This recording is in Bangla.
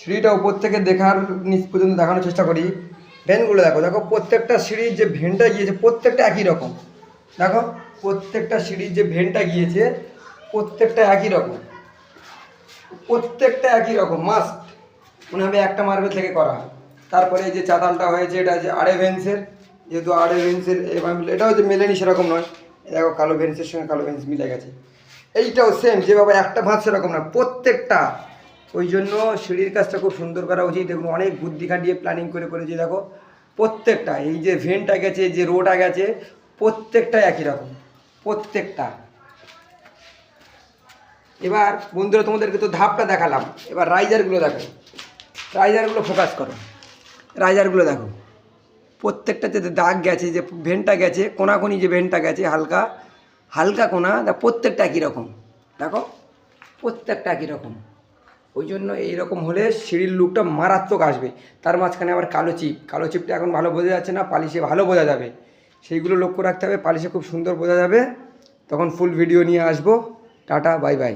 সিঁড়িটা উপর থেকে দেখার নিচ পর্যন্ত দেখানোর চেষ্টা করি। ভেনগুলো দেখো, দেখো প্রত্যেকটা সিঁড়ির যে ভেনটা গিয়েছে প্রত্যেকটা একই রকম। দেখো প্রত্যেকটা সিঁড়ির যে ভেনটা গিয়েছে প্রত্যেকটা একই রকম, প্রত্যেকটা একই রকম। মাস্ট মনে হবে একটা মার্বেল থেকে করা। তারপরে এই যে চাতালটা হয়েছে এটা যে আড়ে ভেন্সের, যেহেতু আড়ে ভেন্সের এটাও যে মেলেনি সেরকম নয়। দেখো কালো ভেন্সের সঙ্গে কালো ভেন্স মিলে গেছে। এইটাও সেম, যেভাবে একটা ভাঁজ সেরকম না, প্রত্যেকটা। ওই জন্য সিঁড়ির কাজটা খুব সুন্দর করা উচিত। দেখুন অনেক বুদ্ধি খাটিয়ে প্ল্যানিং করে করেছি। দেখো প্রত্যেকটা এই যে ভেন্টটা গেছে, যে রোটা গেছে, প্রত্যেকটা একই রকম, প্রত্যেকটা। এবার বন্ধুরা তোমাদেরকে তো ধাপটা দেখালাম, এবার রাইজারগুলো দেখো, রাইজারগুলো ফোকাস করো। রাইজারগুলো দেখো প্রত্যেকটাতে দাগ গেছে, যে ভেনটা গেছে কোনাকুনি, যে ভেনটা গেছে হালকা হালকা কোনা, প্রত্যেকটা একই রকম। দেখো প্রত্যেকটা একই রকম। ওই জন্য এইরকম হলে সিঁড়ির লুকটা মারাত্মক আসবে। তার মাঝখানে আবার কালো চিপ, কালো চিপটা এখন ভালো বোঝা যাচ্ছে না, পালিশে ভালো বোঝা যাবে। সেইগুলো লক্ষ্য রাখতে হবে, পালিশে খুব সুন্দর বোঝা যাবে। তখন ফুল ভিডিও নিয়ে আসবো। Tata, bye bye.